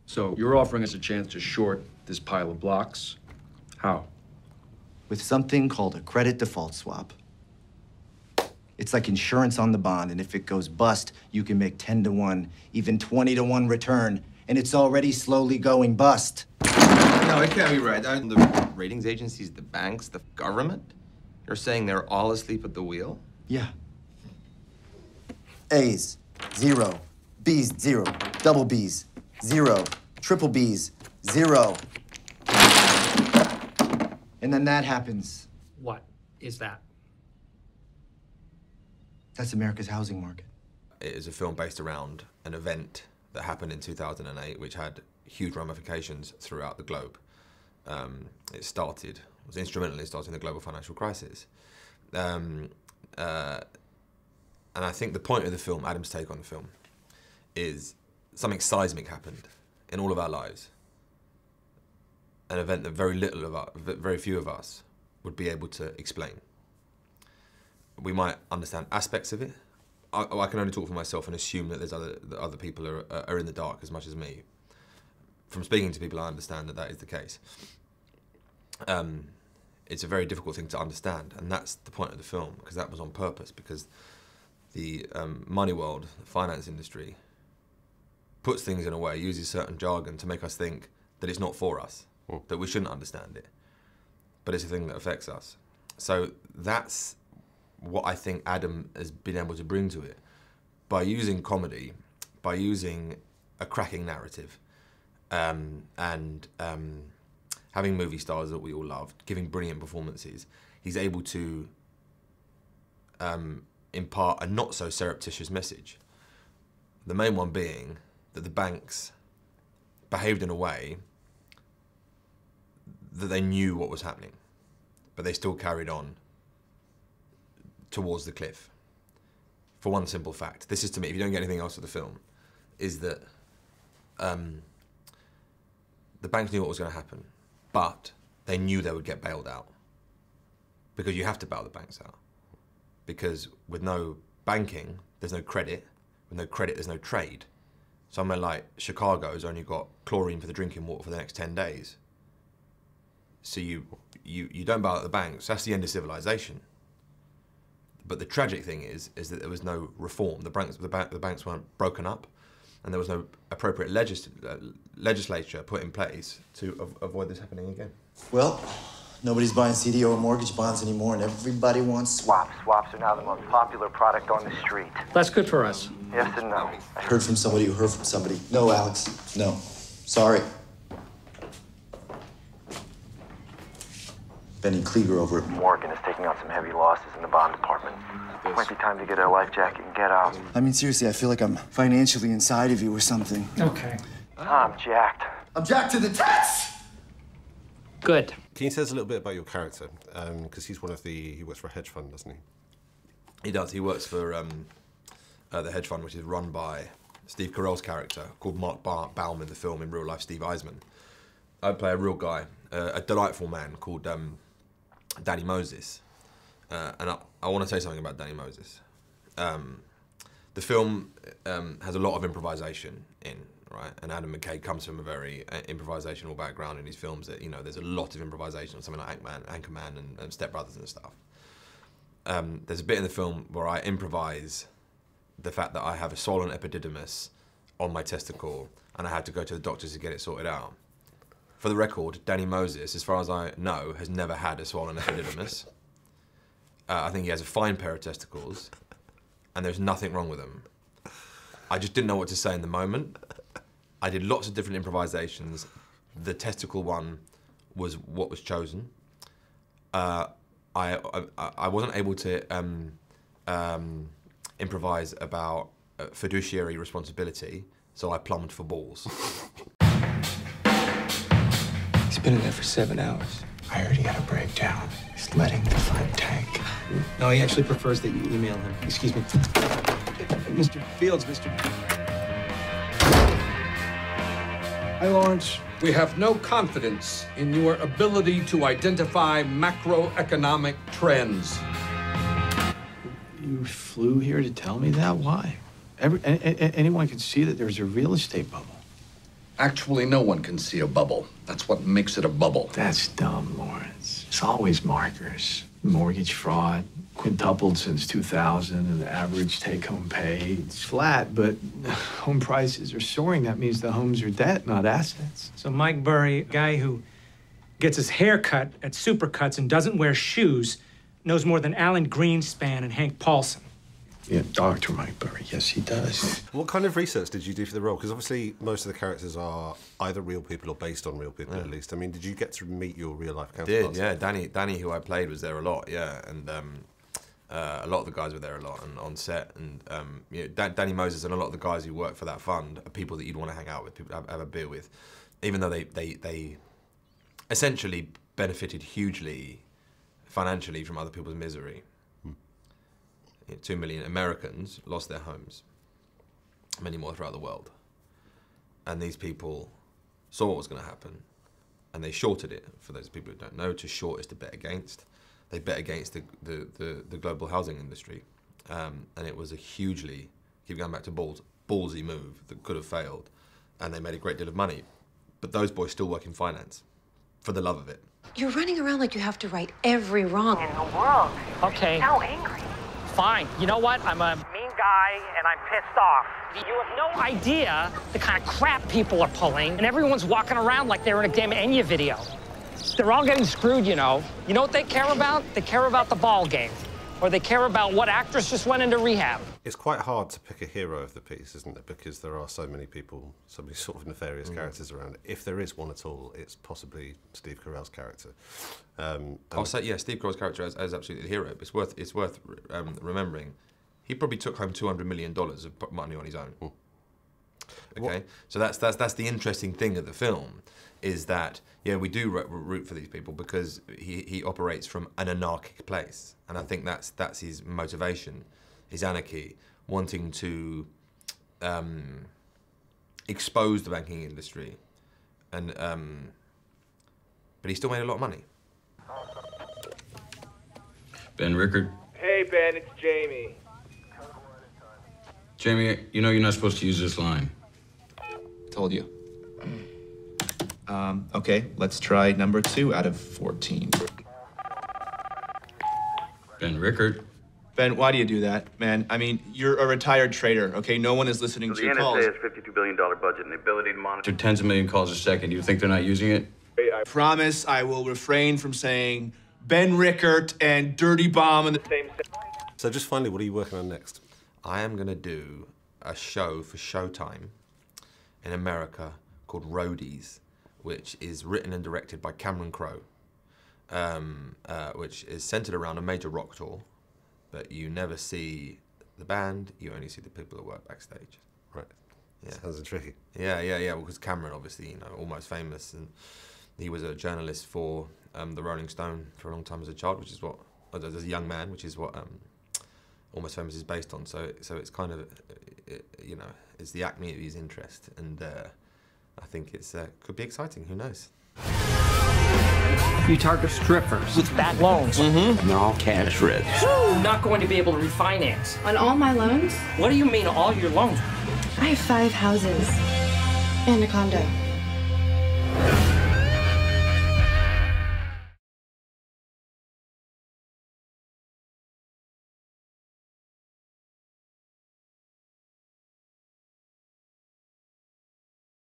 So you're offering us a chance to short this pile of blocks. How? With something called a credit default swap. It's like insurance on the bond, and if it goes bust, you can make 10 to 1, even 20 to 1 return, and it's already slowly going bust. No, it can't be right. The ratings agencies, the banks, the government, you're saying they're all asleep at the wheel? Yeah. A's, 0. B's, 0. Double B's, 0. Triple B's, 0. And then that happens. What is that? That's America's housing market. It is a film based around an event that happened in 2008, which had huge ramifications throughout the globe. It was instrumental in starting the global financial crisis. And I think the point of the film, Adam's take on the film, is something seismic happened in all of our lives. An event that very few of us would be able to explain. We might understand aspects of it. I can only talk for myself and assume that that other people are in the dark as much as me. From speaking to people, I understand that is the case. It's a very difficult thing to understand, and that's the point of the film, because that was on purpose, because the money world, the finance industry, puts things in a way, uses certain jargon to make us think that it's not for us, that we shouldn't understand it, but it's a thing that affects us. So that's what I think Adam has been able to bring to it, by using comedy, by using a cracking narrative, and having movie stars that we all love, giving brilliant performances. He's able to impart a not so surreptitious message. The main one being that the banks behaved in a way that they knew what was happening, but they still carried on towards the cliff. For one simple fact, this is to me, if you don't get anything else of the film, is that the banks knew what was going to happen, but they knew they would get bailed out. Because you have to bail the banks out. Because with no banking, there's no credit. With no credit, there's no trade. Somewhere like Chicago's only got chlorine for the drinking water for the next 10 days. So you don't bail out the banks, that's the end of civilization. But the tragic thing is that there was no reform. The banks weren't broken up, and there was no appropriate legislature put in place to avoid this happening again. Well, nobody's buying CDO or mortgage bonds anymore, and everybody wants swaps. Swaps are now the most popular product on the street. That's good for us. Yes and no. I heard from somebody who heard from somebody. No, Alex, no. Sorry. Benny Klieger over at Morgan is taking on some heavy losses in the bond department. Might be time to get a life jacket and get out. I mean, seriously, I feel like I'm financially inside of you or something. Okay. I'm jacked. I'm jacked to the tits! Good. Can you tell us a little bit about your character? Because he works for a hedge fund, doesn't he? He does. He works for the hedge fund, which is run by Steve Carell's character, called Mark Baum in the film, in real life, Steve Eisman. I play a real guy, a delightful man called Danny Moses. And I want to say something about Danny Moses. The film has a lot of improvisation in, right? And Adam McKay comes from a very improvisational background in his films. That, you know, there's a lot of improvisation on something like Anchorman and Step Brothers and stuff. There's a bit in the film where I improvise the fact that I have a swollen epididymis on my testicle, and I had to go to the doctors to get it sorted out. For the record, Danny Moses, as far as I know, has never had a swollen epididymis. I think he has a fine pair of testicles, and there's nothing wrong with them. I just didn't know what to say in the moment. I did lots of different improvisations. The testicle one was what was chosen. I wasn't able to improvise about fiduciary responsibility, so I plumbed for balls. He's been in there for 7 hours. I heard he had a breakdown. He's letting the flood tank. No, he actually prefers that you email him. Excuse me. Mr. Fields, Mr. Hi, Lawrence. We have no confidence in your ability to identify macroeconomic trends. You flew here to tell me that? Why? Anyone can see that there's a real estate bubble. Actually, no one can see a bubble. That's what makes it a bubble. That's dumb, Lawrence. It's always markers. Mortgage fraud, quintupled since 2000, and the average take-home pay is flat, but home prices are soaring. That means the homes are debt, not assets. So Mike Burry, a guy who gets his hair cut at Supercuts and doesn't wear shoes, knows more than Alan Greenspan and Hank Paulson. Yeah, Dr. Mike Burry, yes, he does. What kind of research did you do for the role? Because obviously most of the characters are either real people or based on real people, at least. I mean, did you get to meet your real-life counterparts? Did, yeah. Danny, who I played, was there a lot, yeah. And a lot of the guys were there a lot and on set. And you know, Danny Moses and a lot of the guys who work for that fund are people that you'd want to hang out with, people to have a beer with. Even though they essentially benefited hugely financially from other people's misery. 2 million Americans lost their homes, many more throughout the world. And these people saw what was going to happen, and they shorted it. For those people who don't know, to short is to bet against. They bet against the global housing industry. And it was a hugely, keep going back to ballsy move that could have failed. And they made a great deal of money. But those boys still work in finance, for the love of it. You're running around like you have to right every wrong in the world. Okay. How angry. Fine. You know what? I'm a mean guy, and I'm pissed off. You have no idea the kind of crap people are pulling, and everyone's walking around like they're in a damn Enya video. They're all getting screwed, you know. You know what they care about? They care about the ball game. Or they care about what actress just went into rehab. It's quite hard to pick a hero of the piece, isn't it? Because there are so many people, so many sort of nefarious characters around it. If there is one at all, it's possibly Steve Carell's character. I'll say, yeah, Steve Carell's character is absolutely the hero. But it's worth remembering. He probably took home $200 million of money on his own. Okay, so that's the interesting thing of the film, is that yeah, we do root for these people because he operates from an anarchic place, and I think that's his motivation, his anarchy, wanting to expose the banking industry, and but he still made a lot of money. Ben Rickard. Hey Ben, it's Jamie. Jamie, you know you're not supposed to use this line. Told you. Okay, let's try number 2 out of 14. Ben Rickard. Ben, why do you do that, man? I mean, you're a retired trader, okay? No one is listening to your calls. The NSA has $52 billion budget and the ability to monitor Tens of million calls a second. Do you think they're not using it? I promise I will refrain from saying Ben Rickard and Dirty Bomb in the same sentence. So just finally, what are you working on next? I am going to do a show for Showtime in America called Roadies, which is written and directed by Cameron Crowe, which is centered around a major rock tour, but you never see the band, you only see the people that work backstage. Right. Yeah. Sounds tricky. Yeah, because Cameron, obviously, you know, almost famous, and he was a journalist for the Rolling Stone for a long time as a child, which is what, as a young man, which is what Almost Famous is based on. So it's kind of, you know, it's the acme of his interest, and I think it's could be exciting. Who knows? You target strippers with bad loans. And they're all cash rich. Not going to be able to refinance. On all my loans? What do you mean all your loans? I have 5 houses and a condo.